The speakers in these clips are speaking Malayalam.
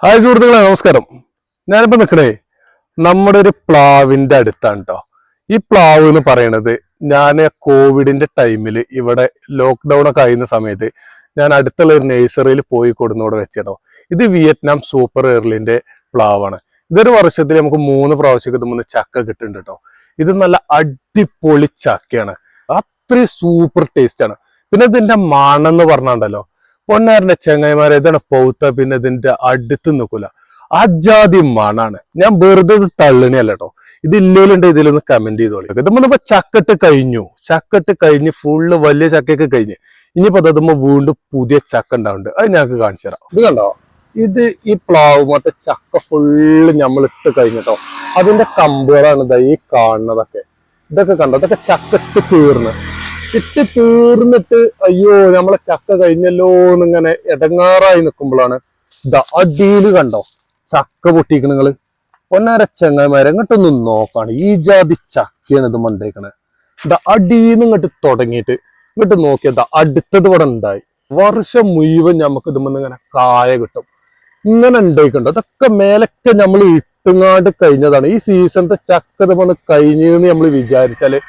ഹായ് സുഹൃത്തുക്കളെ, നമസ്കാരം. ഞാനിപ്പോ നിൽക്കണേ നമ്മുടെ ഒരു പ്ലാവിന്റെ അടുത്താണ് കേട്ടോ. ഈ പ്ലാവ് എന്ന് പറയണത് ഞാൻ കോവിഡിന്റെ ടൈമിൽ ഇവിടെ ലോക്ക്ഡൌൺ ഒക്കെ ആയിരുന്ന സമയത്ത് ഞാൻ അടുത്തുള്ള ഒരു നഴ്സറിയിൽ പോയി കൊടുന്നോടെ വെച്ചോ. ഇത് വിയറ്റ്നാം സൂപ്പർ എയർലിന്റെ പ്ലാവാണ്. ഇതൊരു വർഷത്തിൽ നമുക്ക് 3 പ്രാവശ്യം ഇതുമ്പോൾ ചക്ക കിട്ടുന്നുണ്ട് കേട്ടോ. ഇത് നല്ല അടിപൊളി ചക്കയാണ്, അത്രയും സൂപ്പർ ടേസ്റ്റ് ആണ്. പിന്നെ ഇതിന്റെ മണം എന്ന് പറഞ്ഞാണ്ടല്ലോ, പൊന്നാരന്റെ ചെങ്ങായിമാരെ, ഇതാണ് പൗത്ത, പിന്നെ ഇതിന്റെ അടുത്ത് നിൽക്കൂല, അജാതി മണാണ്. ഞാൻ വെറുതെ ഇത് തള്ളിനല്ല കേട്ടോ. ഇത് ഇല്ലേലുണ്ട് ഇതിലൊന്ന് കമന്റ് ചെയ്തോളി. ഇതുമ്പോ ചക്കട്ട് കഴിഞ്ഞ് ഫുള്ള് വലിയ ചക്കയൊക്കെ കഴിഞ്ഞ് ഇനിയിപ്പോ അതുമ്പോ വീണ്ടും പുതിയ ചക്ക ഉണ്ടാവുന്നുണ്ട്. അത് ഞങ്ങൾക്ക് കാണിച്ചു തരാം. ഇത് കണ്ടോ, ഇത് ഈ പ്ലാവ് മറ്റേ ചക്ക ഫുള്ള് നമ്മൾ ഇട്ട് കഴിഞ്ഞിട്ടോ. അതിന്റെ കമ്പുകളാണ് ഇതാ ഈ കാണുന്നതൊക്കെ. ഇതൊക്കെ കണ്ടോ, ഇതൊക്കെ ചക്ക ഇട്ട് തീർന്നിട്ട് അയ്യോ നമ്മളെ ചക്ക കഴിഞ്ഞല്ലോ എന്നിങ്ങനെ ഇടങ്ങാറായി നിൽക്കുമ്പോഴാണ് ഇതാ അടിയില് കണ്ടോ ചക്ക പൊട്ടിക്കണ നിങ്ങള്. പൊന്നാര ചെങ്ങന്മാരെ ഇങ്ങോട്ടൊന്നും നോക്കാണ്, ഈ ജാതി ചക്കയാണ് ഇത് മണ്ടേക്കണേ. ഇതാ അടിയിന്ന് ഇങ്ങോട്ട് തുടങ്ങിയിട്ട് ഇങ്ങോട്ട് നോക്കിയതാ അടുത്തത് ഇവിടെ ഉണ്ടായി. വർഷം മുഴുവൻ നമുക്ക് ഇതുമെന്ന് ഇങ്ങനെ കായ കിട്ടും. ഇങ്ങനെ ഉണ്ടായിക്കണ്ടോ, അതൊക്കെ മേലൊക്കെ നമ്മൾ ഇട്ടുങ്ങാണ്ട് കഴിഞ്ഞതാണ്. ഈ സീസണത്തെ ചക്ക ഇതുമെന്ന് കഴിഞ്ഞെന്ന് നമ്മൾ വിചാരിച്ചാല്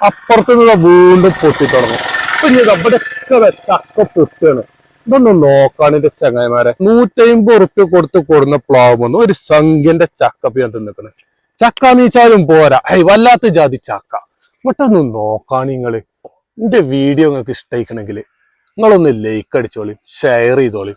അപ്പുറത്ത് നിന്ന് വീണ്ടും പൊട്ടി തുടങ്ങും. പിന്നെ ഇവിടെയൊക്കെ ചക്ക പൊട്ടാണ്. ഇതൊന്നും നോക്കാണ് എന്റെ ചങ്ങായിമാരെ. 150 ഉറുപ്പ്യ കൊടുന്ന പ്ലാവുമെന്ന് ഒരു സംഖ്യന്റെ ചക്ക ഞാൻ തിന്നിക്കണ്. ചക്ക നീച്ചാലും പോരാ, വല്ലാത്ത ജാതി ചക്ക. ഇങ്ങോട്ടൊന്നും നോക്കാണ് നിങ്ങള്. എന്റെ വീഡിയോ നിങ്ങൾക്ക് ഇഷ്ടമായിക്കണമെങ്കിൽ നിങ്ങളൊന്ന് ലൈക്ക് അടിച്ചോളി, ഷെയർ ചെയ്തോളി.